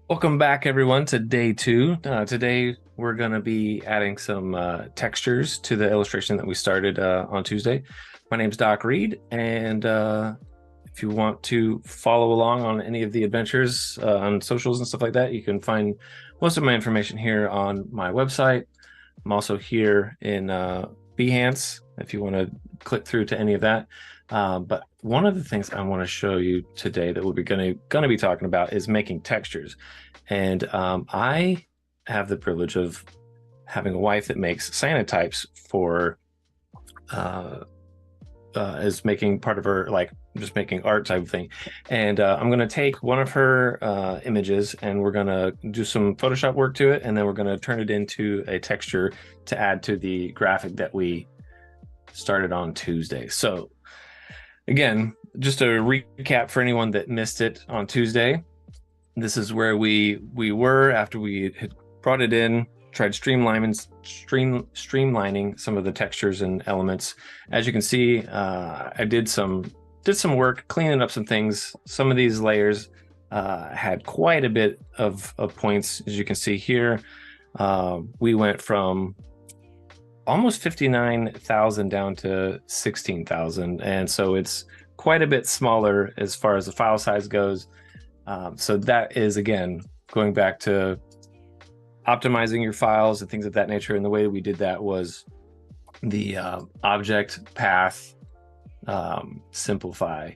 Welcome back, everyone, to day two. Today, we're going to be adding some textures to the illustration that we started on Tuesday. My name's Doc Reed, and if you want to follow along on any of the adventures on socials and stuff like that, you can find most of my information here on my website. I'm also here in Behance if you want to click through to any of that. But one of the things I want to show you today that we're going to be talking about is making textures. And I have the privilege of having a wife that makes cyanotypes for is making part of her, like, just making art type of thing. And I'm going to take one of her images and we're going to do some Photoshop work to it, and then we're going to turn it into a texture to add to the graphic that we started on Tuesday. So again, just a recap for anyone that missed it on Tuesday. This is where we were after we had brought it in, tried streamlining some of the textures and elements. As you can see, I did some work cleaning up some things. Some of these layers had quite a bit of points, as you can see here. We went from almost 59,000 down to 16,000, and so it's quite a bit smaller as far as the file size goes. So that is, again, going back to optimizing your files and things of that nature. And the way we did that was the object path simplify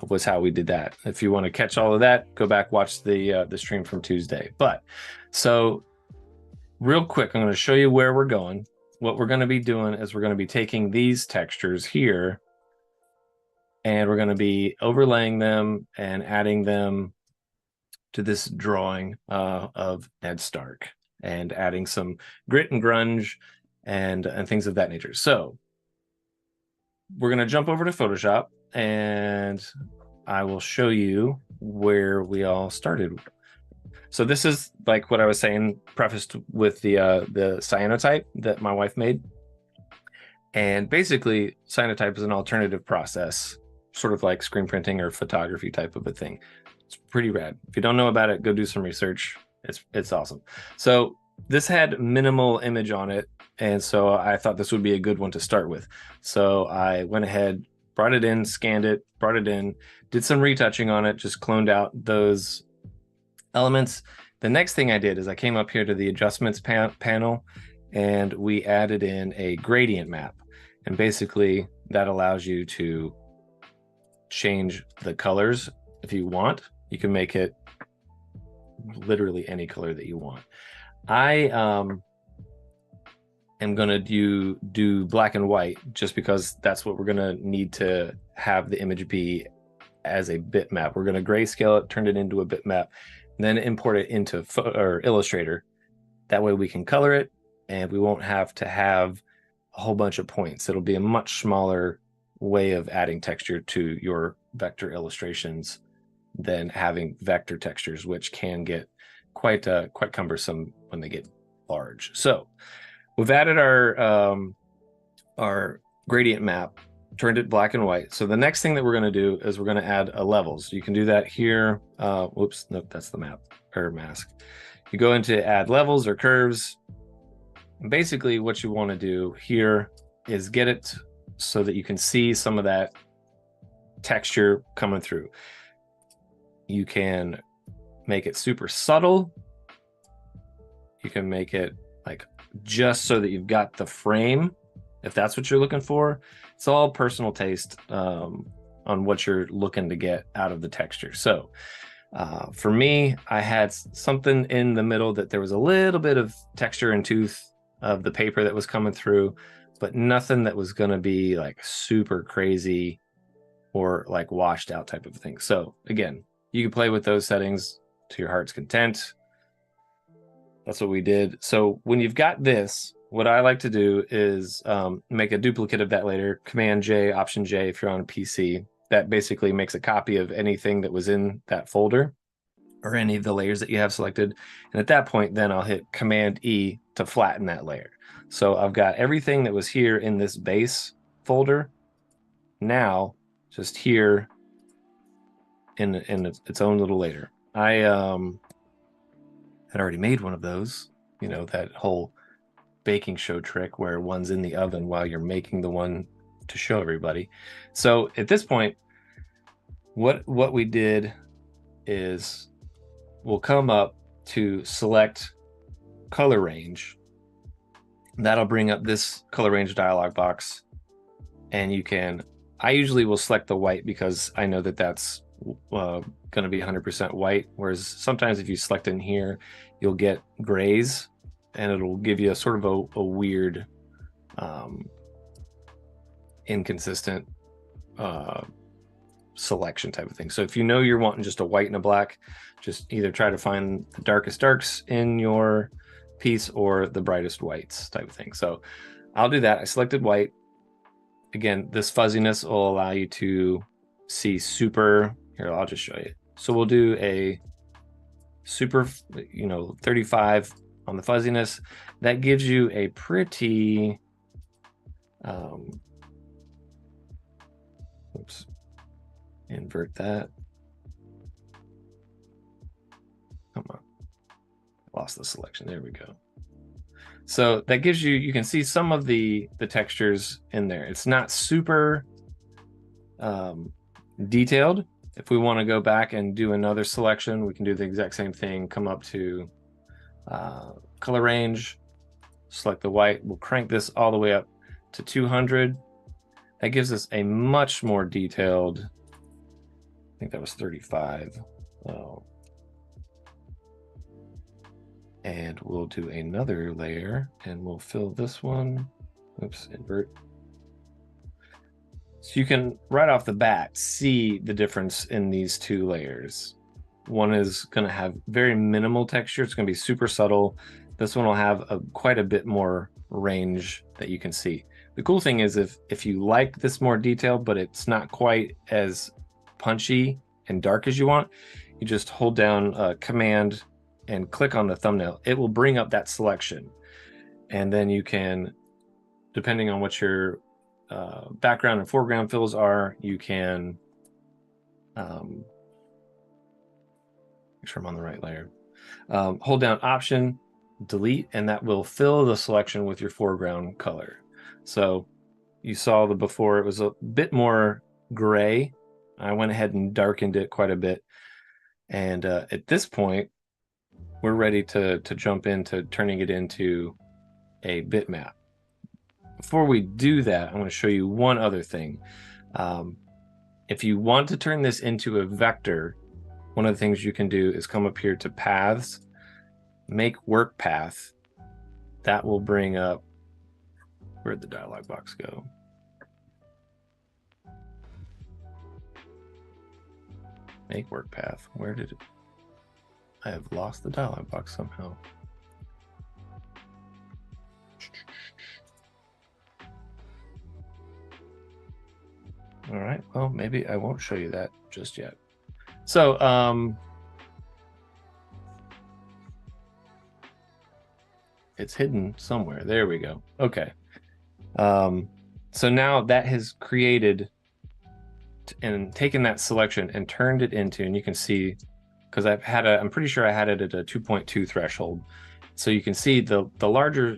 was how we did that. If you want to catch all of that, go back, watch the stream from Tuesday. But so real quick, I'm going to show you where we're going. What we're going to be doing is we're going to be taking these textures here and we're going to be overlaying them and adding them to this drawing of Ned Stark, and adding some grit and grunge and things of that nature. So we're going to jump over to Photoshop and I will show you where we all started. So this is like what I was saying, prefaced with the cyanotype that my wife made. And basically, cyanotype is an alternative process, sort of like screen printing or photography type of a thing. It's pretty rad. If you don't know about it, go do some research. It's awesome. So this had minimal image on it, and so I thought this would be a good one to start with. So I went ahead, brought it in, scanned it, brought it in, did some retouching on it, just cloned out those elements. The next thing I did is I came up here to the adjustments panel and we added in a gradient map. And basically that allows you to change the colors if you want. You can make it literally any color that you want. I am gonna do black and white just because that's what we're gonna need to have the image be as a bitmap. We're gonna grayscale it, turn it into a bitmap, and then import it into Illustrator. That way we can color it and we won't have to have a whole bunch of points. It'll be a much smaller way of adding texture to your vector illustrations than having vector textures, which can get quite cumbersome when they get large. So we've added our gradient map, turned it black and white. So the next thing that we're going to do is we're going to add a levels. You can do that here. Whoops, nope, that's the map or mask. You go into add levels or curves. And basically what you want to do here is get it so that you can see some of that texture coming through. You can make it super subtle. You can make it like just so that you've got the frame, if that's what you're looking for. It's all personal taste on what you're looking to get out of the texture. So for me, I had something in the middle that there was a little bit of texture and tooth of the paper that was coming through, but nothing that was going to be like super crazy or like washed out type of thing. So again, you can play with those settings to your heart's content. That's what we did. So when you've got this, what I like to do is make a duplicate of that later. Command J, Option J if you're on a PC. That basically makes a copy of anything that was in that folder or any of the layers that you have selected. And at that point, then I'll hit Command E to flatten that layer. So I've got everything that was here in this base folder now just here in its own little layer. had already made one of those, you know, that whole baking show trick where one's in the oven while you're making the one to show everybody. So at this point, what we did is we'll come up to select color range. That'll bring up this color range dialog box, and you can, I usually will select the white because I know that that's going to be 100% white, whereas sometimes if you select in here, you'll get grays, and it'll give you a sort of a weird inconsistent selection type of thing. So if you know you're wanting just a white and a black, just either try to find the darkest darks in your piece or the brightest whites type of thing. So I'll do that. I selected white. Again, this fuzziness will allow you to see super. Here, I'll just show you. So we'll do a super, 35 on the fuzziness. That gives you a pretty, oops, invert that. Come on, lost the selection. There we go. So that gives you, you can see some of the textures in there. It's not super detailed. If we want to go back and do another selection, we can do the exact same thing. Come up to color range, select the white. We'll crank this all the way up to 200. That gives us a much more detailed, I think that was 35. Oh. And we'll do another layer and we'll fill this one. Oops, invert. So you can right off the bat see the difference in these two layers. One is going to have very minimal texture. It's going to be super subtle. This one will have quite a bit more range that you can see. The cool thing is if you like this more detailed, but it's not quite as punchy and dark as you want, you just hold down Command and click on the thumbnail. It will bring up that selection. And then you can, depending on what your background and foreground fills are, you can make sure I'm on the right layer. Hold down Option, delete, and that will fill the selection with your foreground color. So you saw the before, it was a bit more gray. I went ahead and darkened it quite a bit. And at this point, we're ready to jump into turning it into a bitmap. Before we do that, I'm going to show you one other thing. If you want to turn this into a vector, one of the things you can do is come up here to Paths, make Work Path. That will bring up, where'd the dialog box go? Make Work Path. Where did it? I have lost the dialog box somehow. All right, well, maybe I won't show you that just yet. So it's hidden somewhere. There we go. Okay. So now that has created and taken that selection and turned it into, and you can see, because I'm pretty sure I had it at a 2.2 threshold. So you can see the larger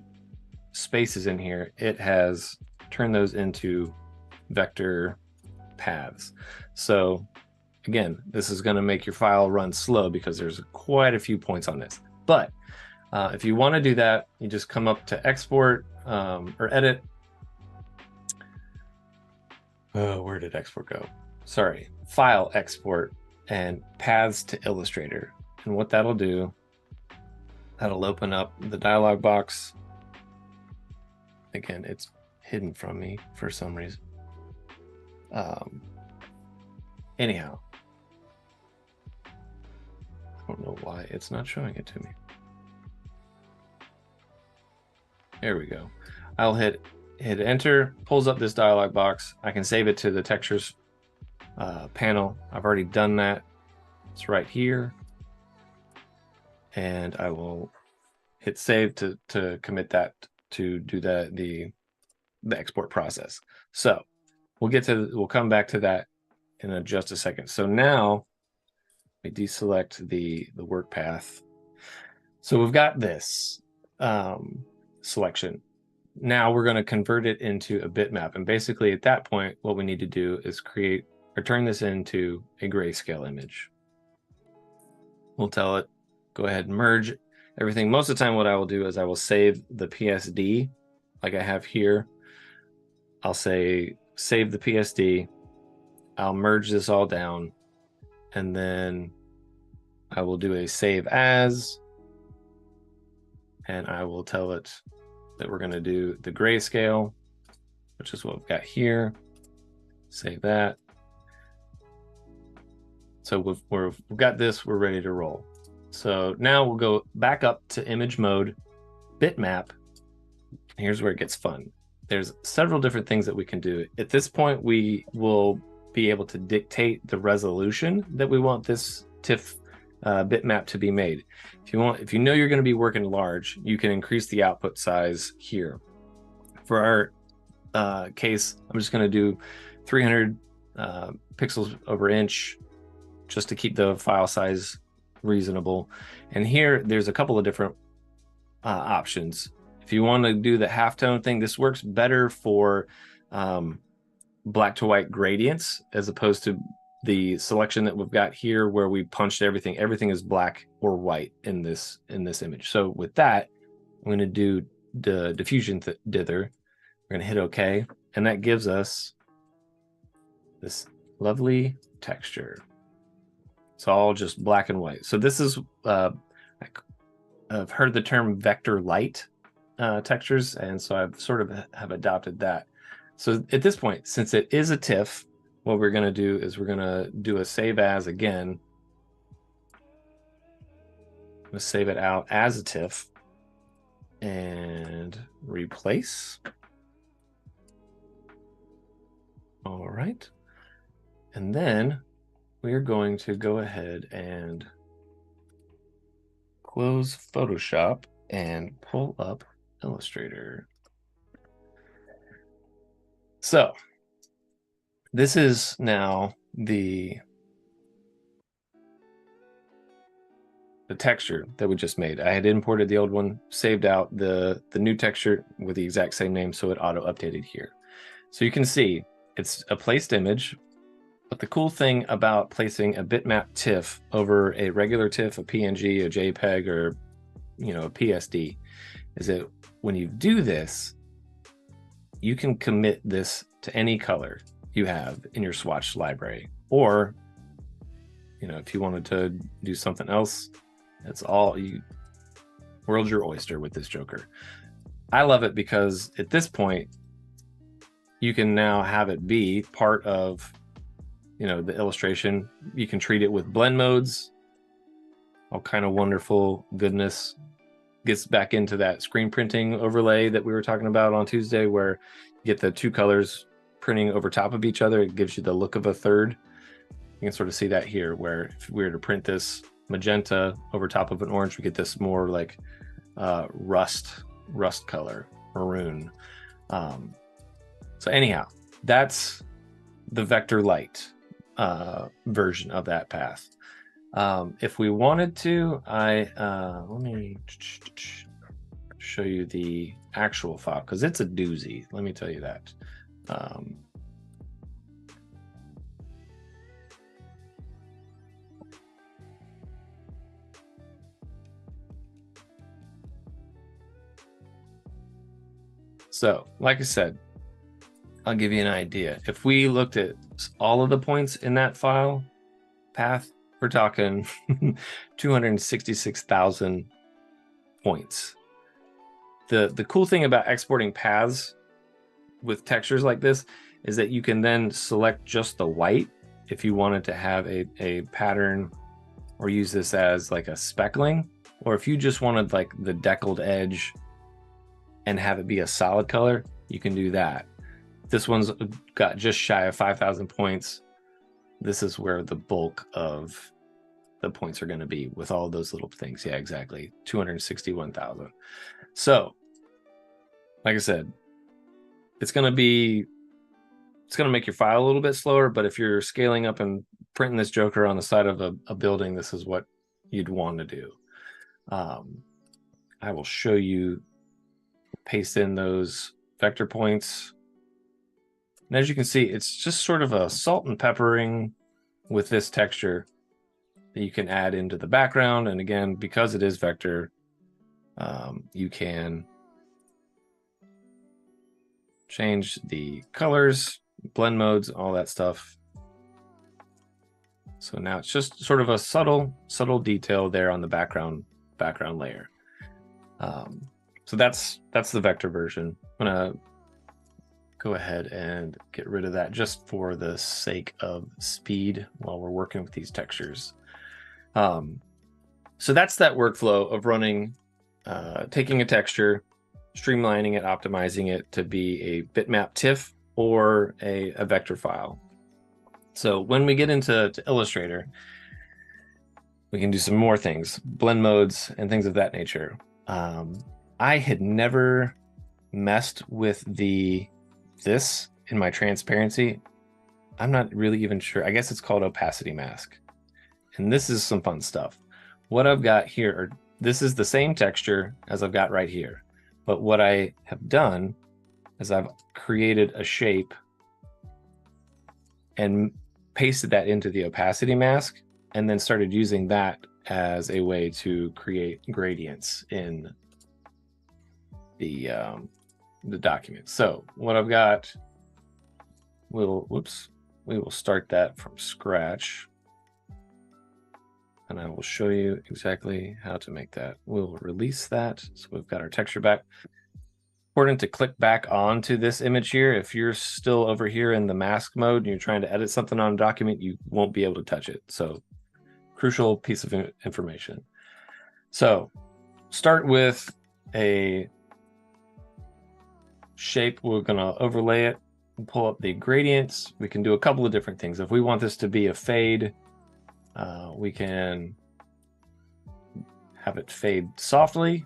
spaces in here, it has turned those into vector paths. So again, this is going to make your file run slow because there's quite a few points on this. But if you want to do that, you just come up to Export or Edit. Oh, where did Export go? Sorry, File, Export, and Paths to Illustrator. And what that'll do, that'll open up the dialog box. Again, it's hidden from me for some reason. Anyhow, I don't know why it's not showing it to me. There we go. I'll hit enter, pulls up this dialog box. I can save it to the textures panel. I've already done that. It's right here. And I will hit save to commit that to do the export process. So we'll come back to that in just a second. So now we deselect the work path. So we've got this selection. Now we're going to convert it into a bitmap. And basically at that point, what we need to do is create or turn this into a grayscale image. We'll tell it, go ahead and merge everything. Most of the time, what I will do is I will save the PSD like I have here. I'll say save the PSD. I'll merge this all down, and then I will do a save as, and I will tell it that we're going to do the grayscale, which is what we've got here. Save that. So we've got this, we're ready to roll. So now we'll go back up to image mode, bitmap. Here's where it gets fun. There's several different things that we can do. At this point, we will be able to dictate the resolution that we want this TIFF bitmap to be made. If you know you're going to be working large, you can increase the output size here. For our case, I'm just going to do 300 pixels over inch, just to keep the file size reasonable. And here, there's a couple of different options. If you want to do the halftone thing, this works better for black to white gradients as opposed to the selection that we've got here where we punched everything. Everything is black or white in this image. So with that, I'm going to do the diffusion dither. We're going to hit OK, and that gives us this lovely texture. It's all just black and white. So this is, I've heard the term vector light textures, and so I've sort of have adopted that. So at this point, since it is a TIFF, what we're going to do is we're going to do a save as again. I'm going to save it out as a TIFF and replace. All right. And then we are going to go ahead and close Photoshop and pull up Illustrator. So this is now the texture that we just made. I had imported the old one, saved out the new texture with the exact same name, so it auto updated here. So you can see it's a placed image. But the cool thing about placing a bitmap TIFF over a regular TIFF, a PNG, a JPEG, or a PSD, is that when you do this, you can commit this to any color you have in your swatch library. Or, if you wanted to do something else, that's all world's your oyster with this Joker. I love it because at this point, you can now have it be part of the illustration. You can treat it with blend modes, all kind of wonderful goodness. Gets back into that screen printing overlay that we were talking about on Tuesday, where you get the two colors printing over top of each other. It gives you the look of a third. You can sort of see that here, where if we were to print this magenta over top of an orange, we get this more like rust color, maroon. So anyhow, that's the vector light version of that path. If we wanted to, let me show you the actual file, because it's a doozy, let me tell you that. So, like I said, I'll give you an idea. If we looked at all of the points in that file path, we're talking 266,000 points. The cool thing about exporting paths with textures like this is that you can then select just the white if you wanted to have a pattern, or use this as like a speckling, or if you just wanted like the deckled edge and have it be a solid color, you can do that. This one's got just shy of 5,000 points. This is where the bulk of the points are going to be with all those little things. Yeah, exactly. 261,000. So, like I said, it's going to make your file a little bit slower, but if you're scaling up and printing this Joker on the side of a building, this is what you'd want to do. I will show you, paste in those vector points. And as you can see, it's just sort of a salt and peppering with this texture that you can add into the background. And again, because it is vector, you can change the colors, blend modes, all that stuff. So now it's just sort of a subtle detail there on the background layer. So that's the vector version. I'm gonna go ahead and get rid of that just for the sake of speed while we're working with these textures. So that's that workflow of running, taking a texture, streamlining it, optimizing it to be a bitmap TIFF or a vector file. So when we get into Illustrator, we can do some more things, blend modes and things of that nature. I had never messed with this in my transparency. I'm not really even sure. I guess it's called opacity mask. And this is some fun stuff. What I've got here, this is the same texture as I've got right here. But what I have done is I've created a shape and pasted that into the opacity mask, and then started using that as a way to create gradients in the document. So what I've got, we will start that from scratch, and I will show you exactly how to make that. We'll release that. So we've got our texture back. Important to click back onto this image here. If you're still over here in the mask mode and you're trying to edit something on a document, you won't be able to touch it. So crucial piece of information. So start with a shape. We're gonna overlay it and pull up the gradients. We can do a couple of different things. If we want this to be a fade, we can have it fade softly.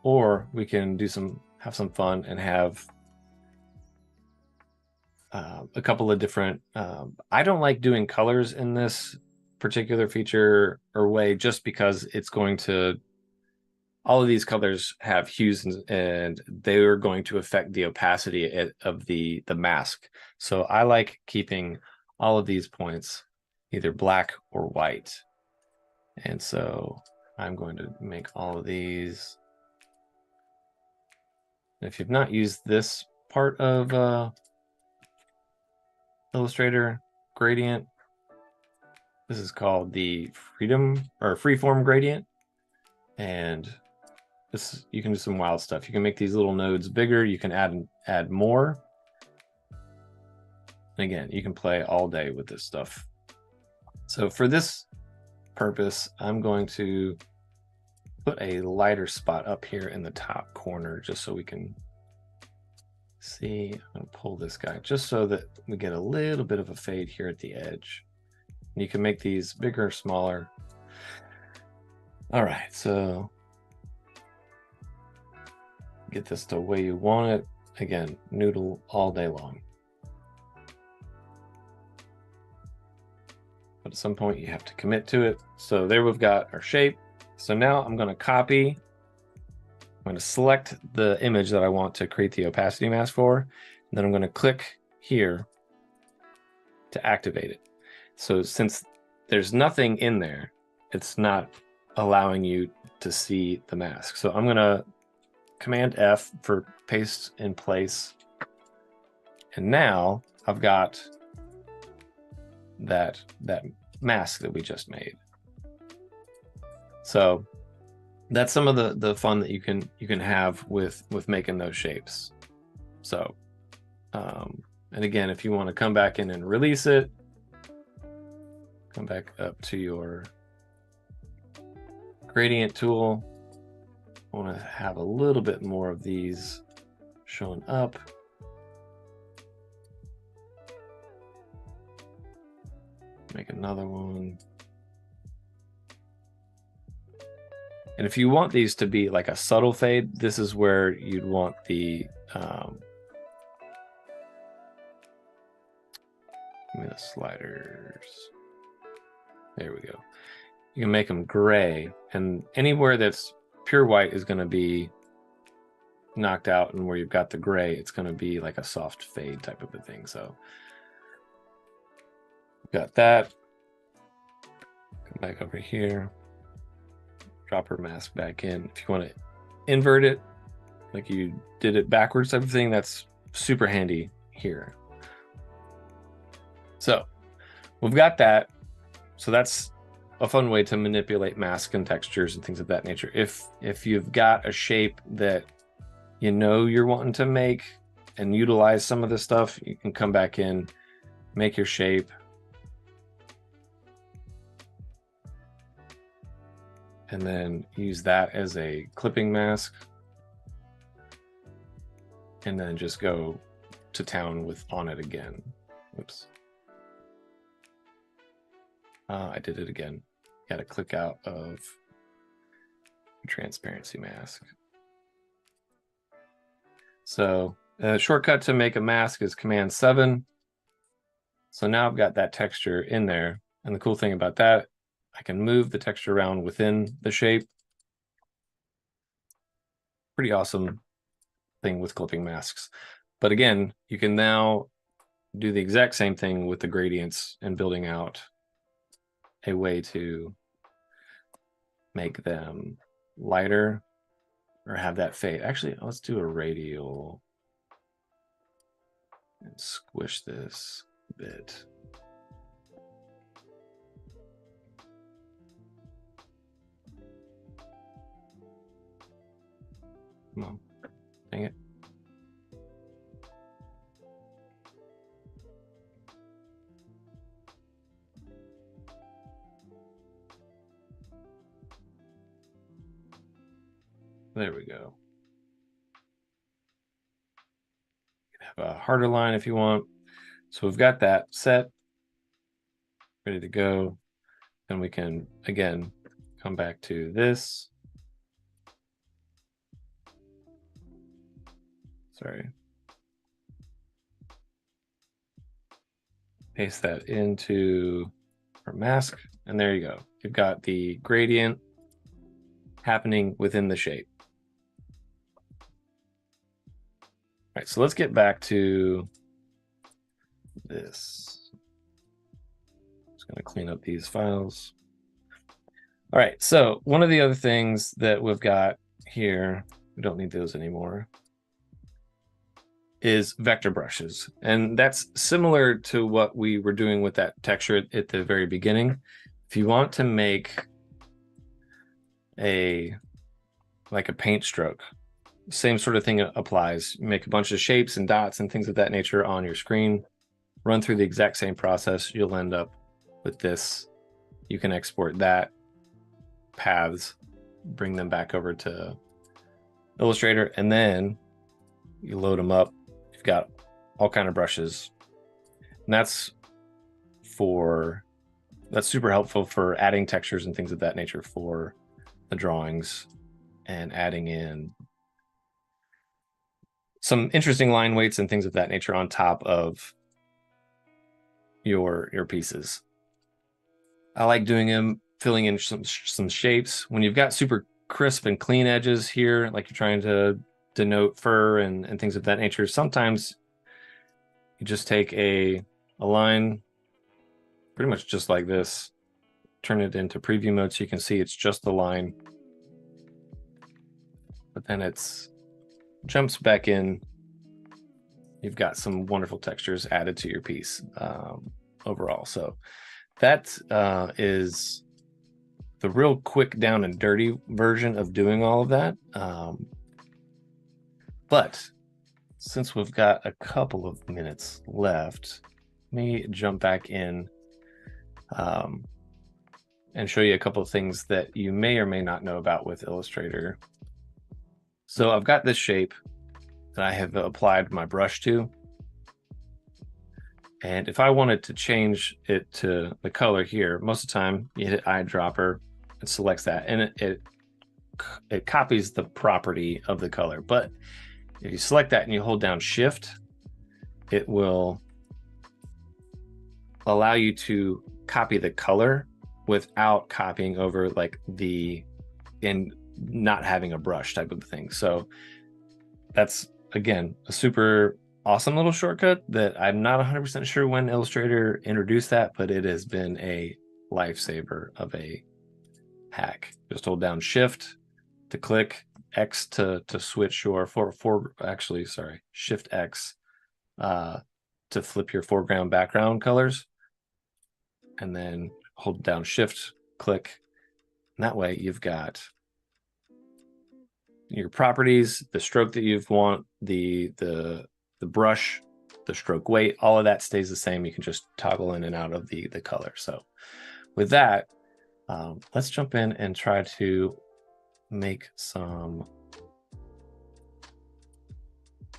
Or we can have some fun and have a couple of different, I don't like doing colors in this particular feature or way, just because it's going to, all of these colors have hues and they're going to affect the opacity of the mask. So I like keeping all of these points either black or white. And so I'm going to make all of these. If you've not used this part of Illustrator gradient, this is called the freeform gradient. And this, you can do some wild stuff. You can make these little nodes bigger. You can add more. And again, you can play all day with this stuff. So for this purpose, I'm going to put a lighter spot up here in the top corner just so we can see. I'm going to pull this guy just so that we get a little bit of a fade here at the edge. And you can make these bigger or smaller. All right, so get this the way you want it. Again, noodle all day long. But at some point you have to commit to it. So there we've got our shape. So now I'm going to copy, I'm going to select the image that I want to create the opacity mask for, and then I'm going to click here to activate it. So since there's nothing in there, it's not allowing you to see the mask. So I'm going to Command F for paste in place. And now I've got that mask that we just made. So that's some of the fun that you can have with making those shapes. So and again, if you want to come back in and release it, come back up to your gradient tool. I want to have a little bit more of these showing up. Make another one. And if you want these to be like a subtle fade, this is where you'd want the give me the sliders. There we go. You can make them gray, and anywhere that's pure white is going to be knocked out, and where you've got the gray, it's going to be like a soft fade type of a thing. So got that. Come back over here. Drop her mask back in. If you want to invert it, like you did it backwards type of thing, that's super handy here. So we've got that. So that's a fun way to manipulate mask and textures and things of that nature. If you've got a shape that you know you're wanting to make and utilize some of this stuff, you can come back in, make your shape, and then use that as a clipping mask, and then just go to town with on it again. Oops. I did it again. Got to click out of transparency mask. So a shortcut to make a mask is Command 7. So now I've got that texture in there. And the cool thing about that, I can move the texture around within the shape. Pretty awesome thing with clipping masks. But again, you can now do the exact same thing with the gradients and building out a way to make them lighter or have that fade. Actually, let's do a radial and squish this a bit. Come on, dang it. There we go. You can have a harder line if you want. So we've got that set, ready to go. And we can, again, come back to this. Sorry. Paste that into our mask, and there you go. You've got the gradient happening within the shape. All right, so let's get back to this. Just going to clean up these files. All right, so one of the other things that we've got here, we don't need those anymore, is vector brushes. And that's similar to what we were doing with that texture at the very beginning. If you want to make like a paint stroke, same sort of thing applies. You make a bunch of shapes and dots and things of that nature on your screen, run through the exact same process, you'll end up with this. You can export that, paths, bring them back over to Illustrator, and then you load them up. You've got all kind of brushes, and that's super helpful for adding textures and things of that nature for the drawings, and adding in some interesting line weights and things of that nature on top of your pieces. I like doing them, filling in some shapes. When you've got super crisp and clean edges here, like you're trying to denote fur and things of that nature, sometimes you just take a line pretty much just like this, turn it into preview mode so you can see it's just the line, but then it's jumps back in. You've got some wonderful textures added to your piece overall. So that is the real quick down and dirty version of doing all of that. But since we've got a couple of minutes left, let me jump back in and show you a couple of things that you may or may not know about with Illustrator. So I've got this shape that I have applied my brush to. And if I wanted to change it to the color here, most of the time you hit eyedropper, it selects that, and it copies the property of the color. But if you select that and you hold down Shift, it will allow you to copy the color without copying over like in not having a brush type of thing. So that's, again, a super awesome little shortcut that I'm not 100% sure when Illustrator introduced that, but it has been a lifesaver of a hack. Just hold down Shift to click, X to switch your Shift X to flip your foreground background colors, and then hold down Shift, click, and that way you've got your properties, the stroke that you want, the brush, the stroke weight, all of that stays the same. You can just toggle in and out of the color. So with that, let's jump in and try to make some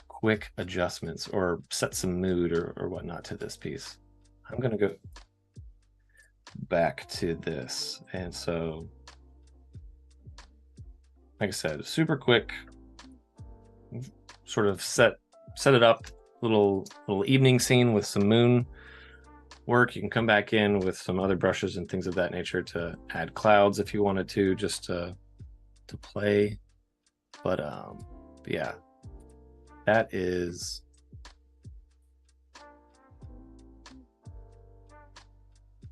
quick adjustments or set some mood or whatnot to this piece. I'm going to go back to this. And so, like I said, super quick, sort of set it up, little evening scene with some moon work. You can come back in with some other brushes and things of that nature to add clouds if you wanted to, just to play. But yeah, that is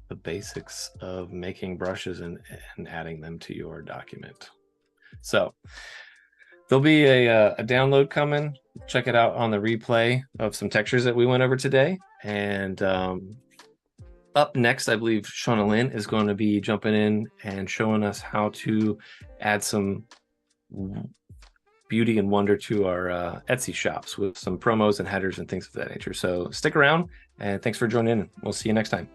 the basics of making brushes and adding them to your document. So there'll be a download coming. Check it out on the replay of some textures that we went over today. And up next, I believe Shauna Lynn is going to be jumping in and showing us how to add some beauty and wonder to our Etsy shops with some promos and headers and things of that nature. So stick around, and thanks for joining in. We'll see you next time.